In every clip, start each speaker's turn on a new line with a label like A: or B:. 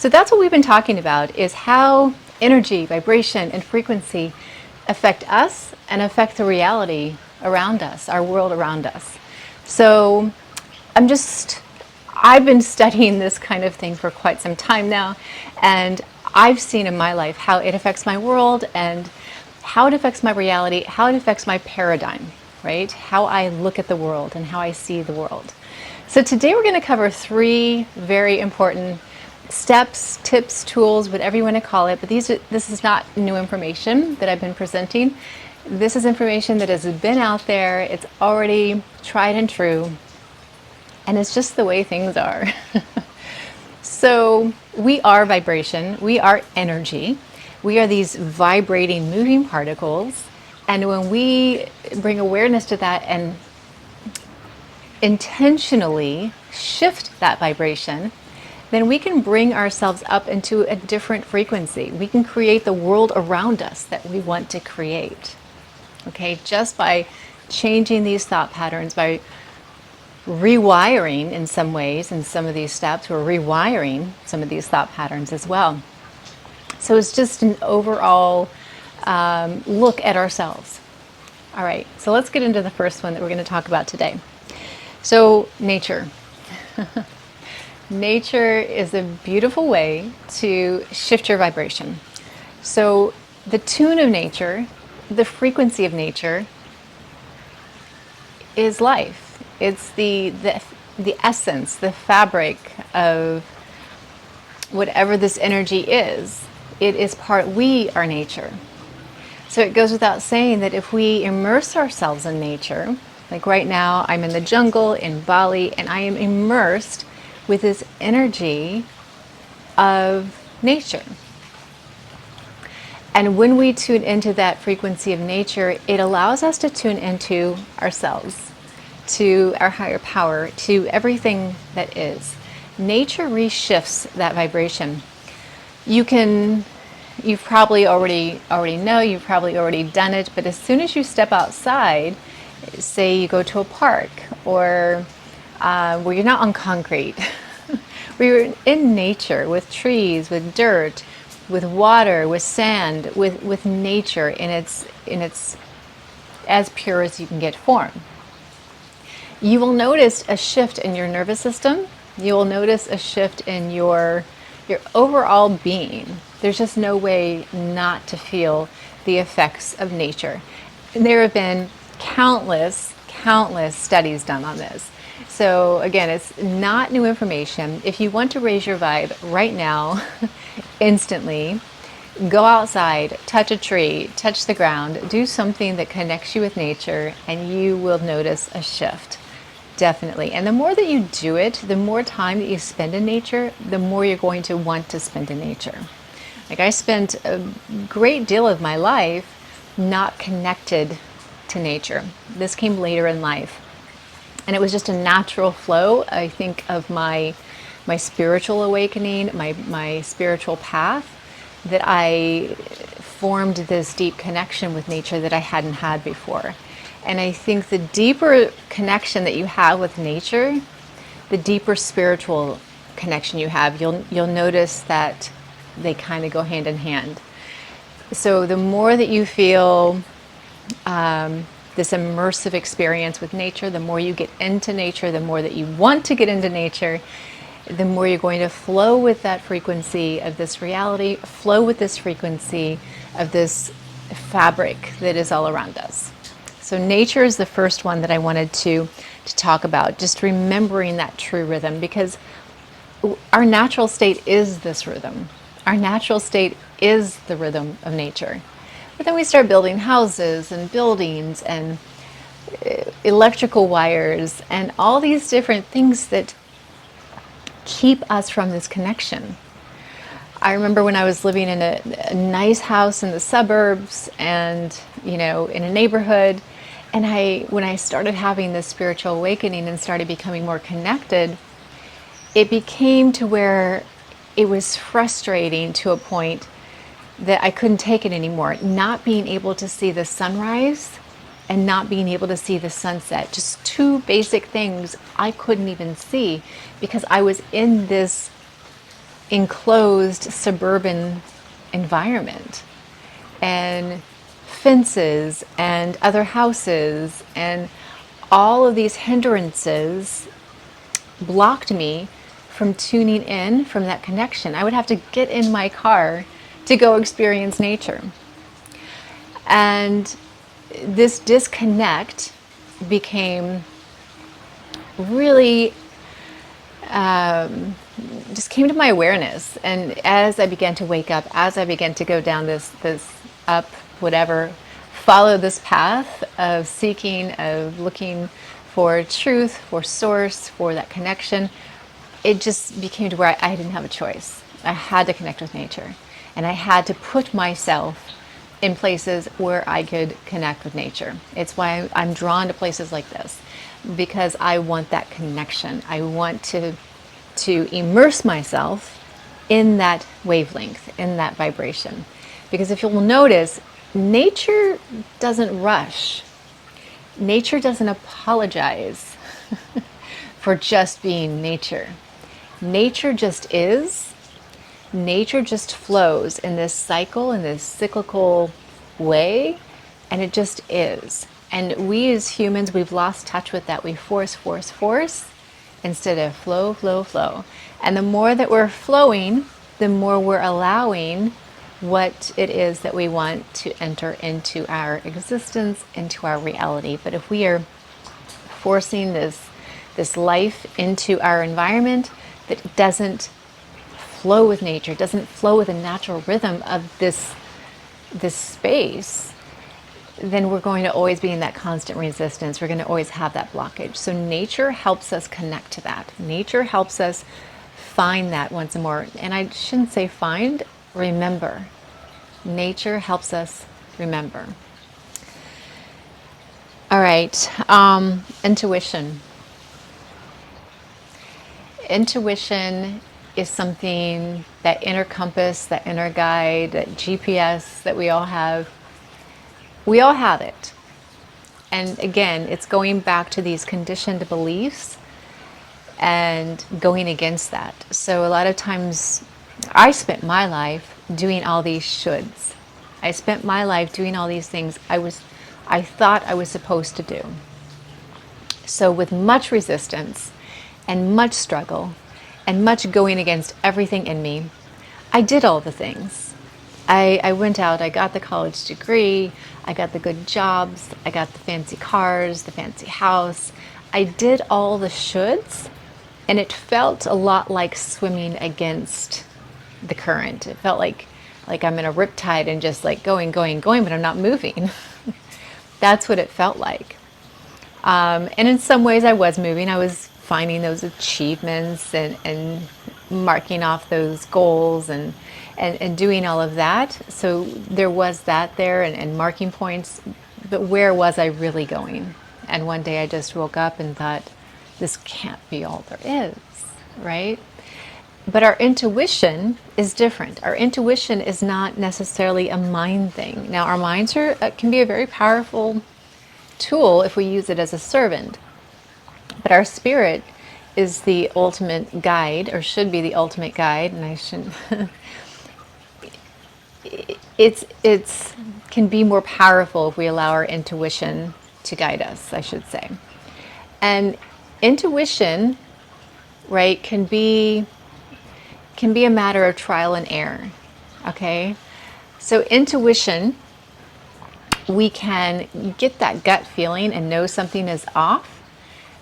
A: So that's what we've been talking about, is how energy, vibration, and frequency affect us and affect the reality around us, our world around us. So I've been studying this kind of thing for quite some time now, and I've seen in my life how it affects my world and how it affects my reality, how it affects my paradigm, right? How I look at the world and how I see the world. So today we're going to cover three very important steps, tips, tools, whatever you want to call it. But this is not new information that I've been presenting. This is information that has been out there. It's already tried and true. And it's just the way things are. So we are vibration. We are energy. We are these vibrating, moving particles. And when we bring awareness to that and intentionally shift that vibration, then we can bring ourselves up into a different frequency. We can create the world around us that we want to create. Okay, just by changing these thought patterns, by rewiring in some ways, in some of these steps, we're rewiring some of these thought patterns as well. So it's just an overall look at ourselves. All right, so let's get into the first one that we're going to talk about today. So nature. Nature is a beautiful way to shift your vibration. So the tune of nature, the frequency of nature is life. It's the essence, the fabric of whatever this energy is. It is we are nature. So it goes without saying that if we immerse ourselves in nature, like right now I'm in the jungle in Bali and I am immersed with this energy of nature. And when we tune into that frequency of nature, it allows us to tune into ourselves, to our higher power, to everything that is. Nature reshifts that vibration. You've probably already know, you've probably already done it, but as soon as you step outside, say you go to a park or where you're not on concrete, where you're in nature with trees, with dirt, with water, with sand, with nature in its as pure as you can get form. You will notice a shift in your nervous system. You will notice a shift in your overall being. There's just no way not to feel the effects of nature. And there have been countless studies done on this. So again, it's not new information. If you want to raise your vibe right now, instantly, go outside, touch a tree, touch the ground, do something that connects you with nature, and you will notice a shift. Definitely. And the more that you do it, the more time that you spend in nature, the more you're going to want to spend in nature. Like I spent a great deal of my life not connected to nature. This came later in life. And it was just a natural flow, I think, of my spiritual awakening, my spiritual path, that I formed this deep connection with nature that I hadn't had before. And I think the deeper connection that you have with nature, the deeper spiritual connection you have, you'll notice that they kind of go hand in hand. So the more that you feel this immersive experience with nature, the more you get into nature, the more that you want to get into nature, the more you're going to flow with that frequency of this reality, flow with this frequency of this fabric that is all around us. So nature is the first one that I wanted to talk about, just remembering that true rhythm, because our natural state is this rhythm. Our natural state is the rhythm of nature. But then we start building houses and buildings and electrical wires and all these different things that keep us from this connection. I remember when I was living in a nice house in the suburbs and, in a neighborhood, and when I started having this spiritual awakening and started becoming more connected, it became to where it was frustrating to a point that I couldn't take it anymore. Not being able to see the sunrise and not being able to see the sunset. Just two basic things I couldn't even see because I was in this enclosed suburban environment, and fences and other houses and all of these hindrances blocked me from tuning in from that connection. I would have to get in my car to go experience nature. And this disconnect became really just came to my awareness. And as I began to wake up, as I began to go down this up, whatever, follow this path of seeking, of looking for truth, for source, for that connection, it just became to where I didn't have a choice. I had to connect with nature. And I had to put myself in places where I could connect with nature. It's why I'm drawn to places like this, because I want that connection. I want to immerse myself in that wavelength, in that vibration. Because if you'll notice, nature doesn't rush. Nature doesn't apologize for just being nature. Nature just is. Nature just flows in this cycle, in this cyclical way, and it just is. And we as humans, we've lost touch with that. We force instead of flow, flow, flow. And the more that we're flowing, the more we're allowing what it is that we want to enter into our existence, into our reality. But if we are forcing this life into our environment that doesn't flow with nature, doesn't flow with the natural rhythm of this space, then we're going to always be in that constant resistance. We're going to always have that blockage. So nature helps us connect to that. Nature helps us find that once more. And I shouldn't say find, remember. Nature helps us remember. All right, intuition. Intuition is something, that inner compass, that inner guide, that GPS that we all have. We all have it. And again, it's going back to these conditioned beliefs and going against that. So a lot of times I spent my life doing all these shoulds. I spent my life doing all these things I thought I was supposed to do. So with much resistance and much struggle and much going against everything in me, I did all the things. I went out, I got the college degree, I got the good jobs, I got the fancy cars, the fancy house. I did all the shoulds, and it felt a lot like swimming against the current. It felt like I'm in a riptide and just like going, but I'm not moving. That's what it felt like. And in some ways I was moving. I was finding those achievements and marking off those goals and doing all of that. So there was that there and marking points, but where was I really going? And one day I just woke up and thought, this can't be all there is, right? But our intuition is different. Our intuition is not necessarily a mind thing. Now, our minds can be a very powerful tool if we use it as a servant. But our spirit is the ultimate guide, or should be the ultimate guide, and I shouldn't. It's can be more powerful if we allow our intuition to guide us, I should say. And intuition, right, can be a matter of trial and error. Okay? So intuition, we can get that gut feeling and know something is off,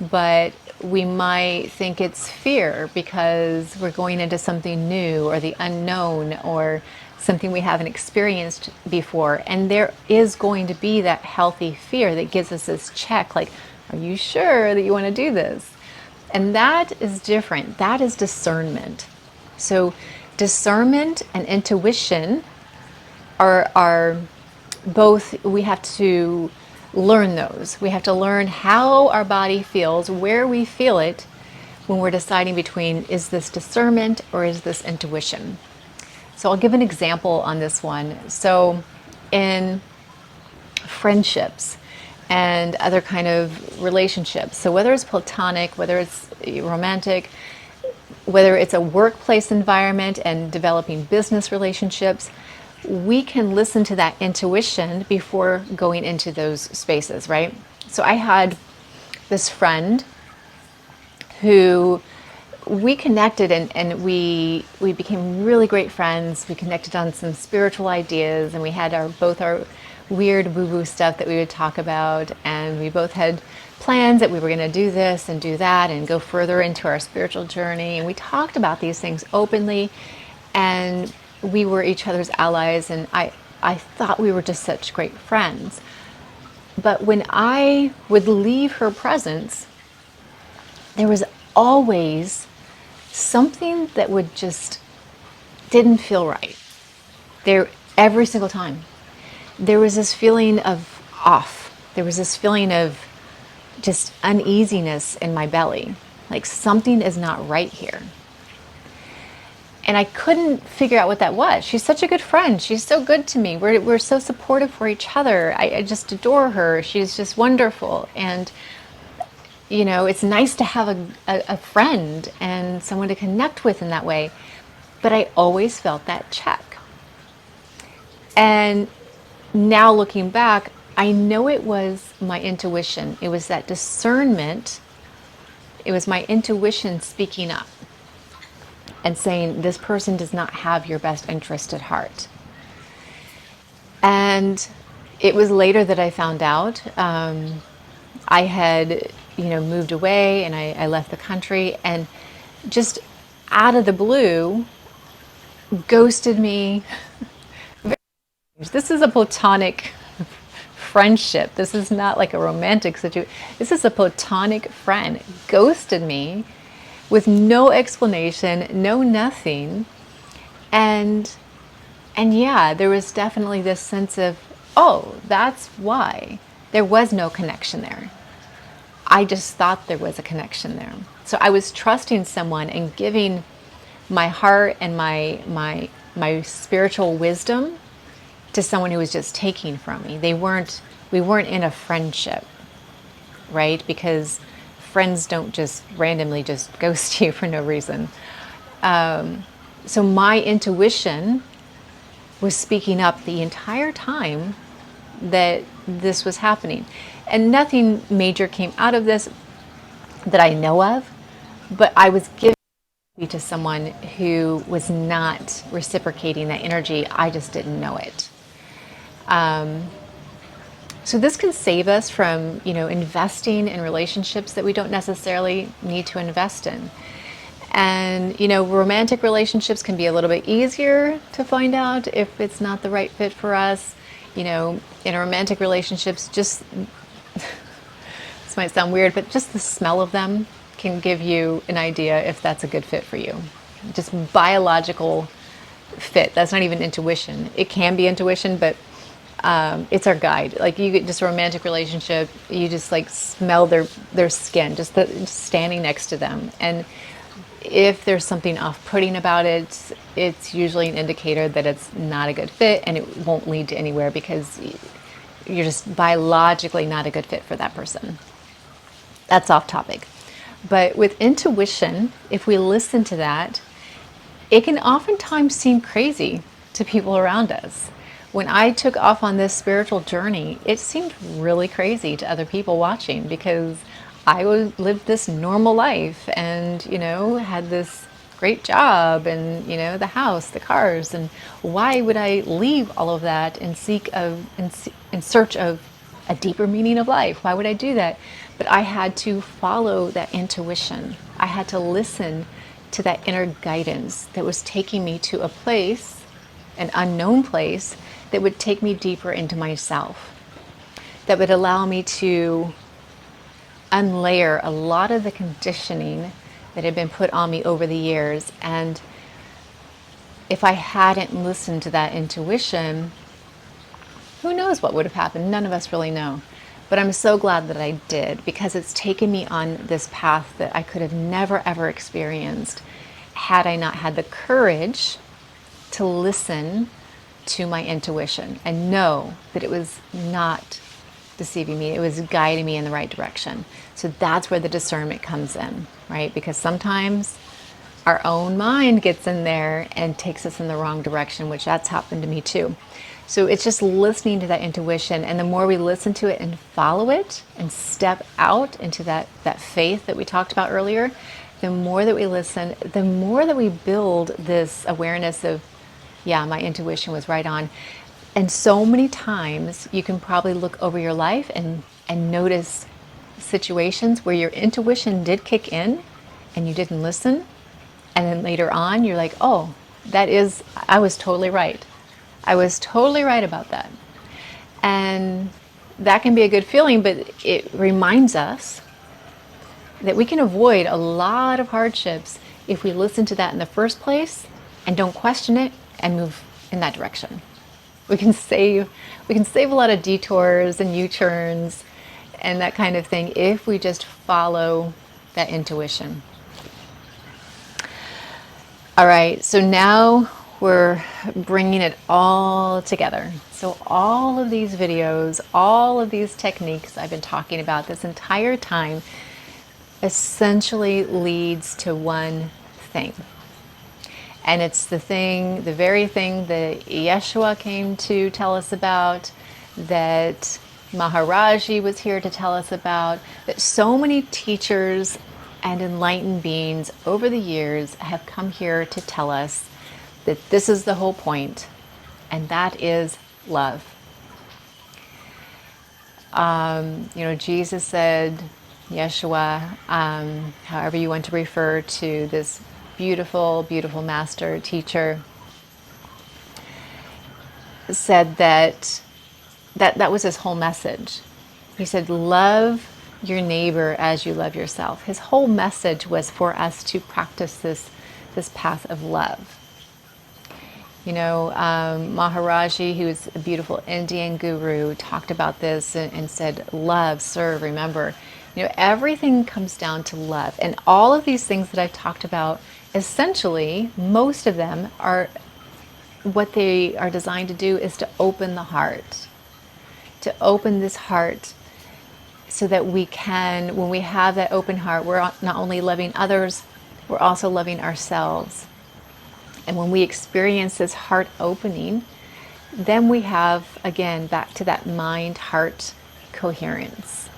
A: but we might think it's fear because we're going into something new or the unknown or something we haven't experienced before. And there is going to be that healthy fear that gives us this check, like, are you sure that you want to do this? And that is different. That is discernment. So discernment and intuition are both, we have to learn those. We have to learn how our body feels, where we feel it when we're deciding between, is this discernment or is this intuition? So I'll give an example on this one. So in friendships and other kind of relationships, so whether it's platonic, whether it's romantic, whether it's a workplace environment and developing business relationships, we can listen to that intuition before going into those spaces, right? So I had this friend who we connected, and we became really great friends. We connected on some spiritual ideas, and we had both our weird woo-woo stuff that we would talk about, and we both had plans that we were going to do this and do that and go further into our spiritual journey. And we talked about these things openly, and we were each other's allies, and I thought we were just such great friends. But when I would leave her presence, there was always something that would just didn't feel right. There, every single time. There was this feeling of off. There was this feeling of just uneasiness in my belly. Like something is not right here. And I couldn't figure out what that was. She's such a good friend. She's so good to me. We're so supportive for each other. I just adore her. She's just wonderful. And you know, it's nice to have a friend and someone to connect with in that way. But I always felt that check. And now looking back, I know it was my intuition. It was that discernment. It was my intuition speaking up and saying, this person does not have your best interest at heart. And it was later that I found out. I had, moved away, and I left the country, and just out of the blue, ghosted me. This is a platonic friendship. This is not like a romantic situation. This is a platonic friend. Ghosted me with no explanation, no nothing. And yeah, there was definitely this sense of, oh, that's why. There was no connection there. I just thought there was a connection there. So I was trusting someone and giving my heart and my spiritual wisdom to someone who was just taking from me. We weren't in a friendship, right? Because friends don't just randomly just ghost you for no reason. So my intuition was speaking up the entire time that this was happening. And nothing major came out of this that I know of, but I was giving to someone who was not reciprocating that energy. I just didn't know it. So this can save us from, investing in relationships that we don't necessarily need to invest in. And, romantic relationships can be a little bit easier to find out if it's not the right fit for us. In romantic relationships, just, this might sound weird, but just the smell of them can give you an idea if that's a good fit for you. Just biological fit. That's not even intuition. It can be intuition, but it's our guide. Like you get just a romantic relationship, you just like smell their skin, just standing next to them. And if there's something off-putting about it, it's usually an indicator that it's not a good fit and it won't lead to anywhere because you're just biologically not a good fit for that person. That's off topic. But with intuition, if we listen to that, it can oftentimes seem crazy to people around us. When I took off on this spiritual journey, it seemed really crazy to other people watching because I lived this normal life and, had this great job and, the house, the cars. And why would I leave all of that and in search of a deeper meaning of life? Why would I do that? But I had to follow that intuition. I had to listen to that inner guidance that was taking me to a place, an unknown place, that would take me deeper into myself, that would allow me to unlayer a lot of the conditioning that had been put on me over the years. And if I hadn't listened to that intuition, who knows what would have happened? None of us really know. But I'm so glad that I did, because it's taken me on this path that I could have never, ever experienced had I not had the courage to listen to my intuition and know that it was not deceiving me. It was guiding me in the right direction. So that's where the discernment comes in, right? Because sometimes our own mind gets in there and takes us in the wrong direction, which that's happened to me too. So it's just listening to that intuition. And the more we listen to it and follow it and step out into that faith that we talked about earlier, the more that we listen, the more that we build this awareness of, yeah, my intuition was right on. And so many times you can probably look over your life and notice situations where your intuition did kick in and you didn't listen. And then later on, you're like, oh, I was totally right. I was totally right about that. And that can be a good feeling, but it reminds us that we can avoid a lot of hardships if we listen to that in the first place and don't question it and move in that direction. We can save a lot of detours and U-turns and that kind of thing if we just follow that intuition. All right, so now we're bringing it all together. So all of these videos, all of these techniques I've been talking about this entire time essentially leads to one thing. And it's the very thing that Yeshua came to tell us about, that Maharaji was here to tell us about, that so many teachers and enlightened beings over the years have come here to tell us that this is the whole point, and that is love. Jesus said, Yeshua, however you want to refer to this beautiful, beautiful master teacher, said that was his whole message. He said, love your neighbor as you love yourself. His whole message was for us to practice this path of love. Maharaji, who was a beautiful Indian guru, talked about this and said, love, serve, remember. Everything comes down to love. And all of these things that I've talked about, essentially, most of them are, what they are designed to do is to open the heart. To open this heart so that we can, when we have that open heart, we're not only loving others, we're also loving ourselves. And when we experience this heart opening, then we have, again, back to that mind-heart coherence.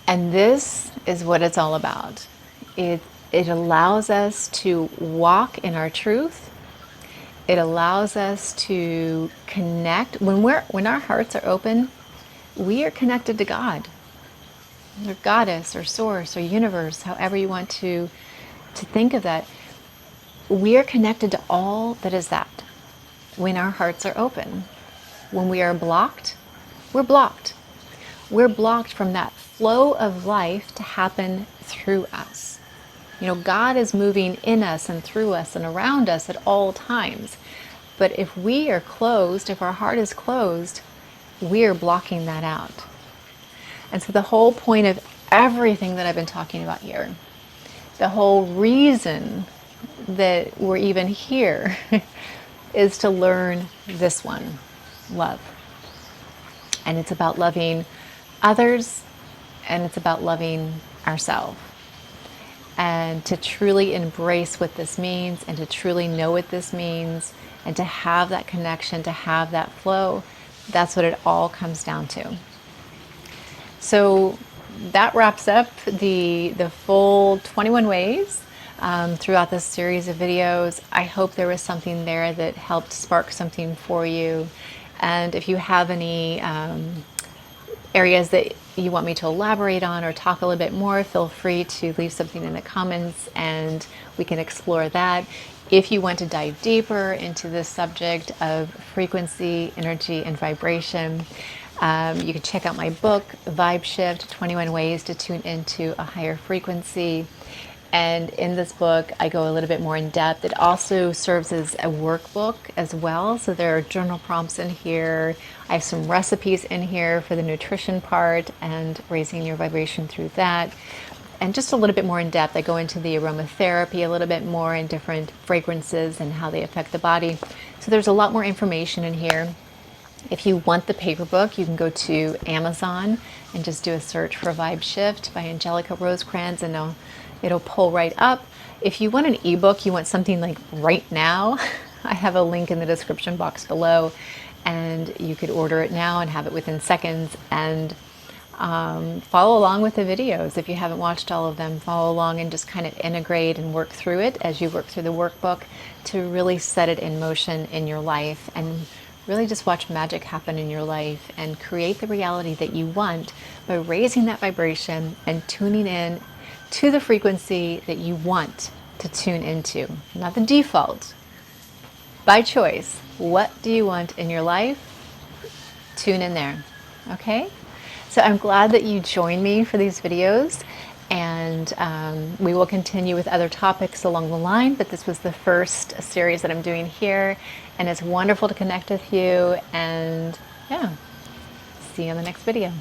A: And this is what it's all about. It allows us to walk in our truth. It allows us to connect. When our hearts are open, we are connected to God, or Goddess, or Source, or Universe, however you want to think of that. We are connected to all that is that when our hearts are open. When we are blocked, we're blocked. We're blocked from that flow of life to happen through us. God is moving in us and through us and around us at all times. But if we are closed, if our heart is closed, we are blocking that out. And so the whole point of everything that I've been talking about here, the whole reason that we're even here is to learn this one, love. And it's about loving others, and it's about loving ourselves. And to truly embrace what this means, and to truly know what this means, and to have that connection, to have that flow, that's what it all comes down to. So that wraps up the full 21 ways throughout this series of videos. I hope there was something there that helped spark something for you. And if you have any areas that you want me to elaborate on or talk a little bit more, feel free to leave something in the comments and we can explore that. If you want to dive deeper into this subject of frequency, energy, and vibration, you can check out my book, Vibe Shift, 21 Ways to Tune into a Higher Frequency. And in this book, I go a little bit more in depth. It also serves as a workbook as well. So there are journal prompts in here. I have some recipes in here for the nutrition part and raising your vibration through that. And just a little bit more in depth, I go into the aromatherapy a little bit more and different fragrances and how they affect the body. So there's a lot more information in here. If you want the paper book, you can go to Amazon and just do a search for Vibe Shift by Angelica Rosecrans, and it'll pull right up. If you want an ebook, you want something like right now, I have a link in the description box below, and you could order it now and have it within seconds. And follow along with the videos. If you haven't watched all of them, follow along and just kind of integrate and work through it as you work through the workbook to really set it in motion in your life and really just watch magic happen in your life and create the reality that you want by raising that vibration and tuning in to the frequency that you want to tune into, not the default. By choice, what do you want in your life? Tune in there, okay? So I'm glad that you joined me for these videos, and we will continue with other topics along the line, but this was the first series that I'm doing here, and it's wonderful to connect with you, and yeah, see you in the next video.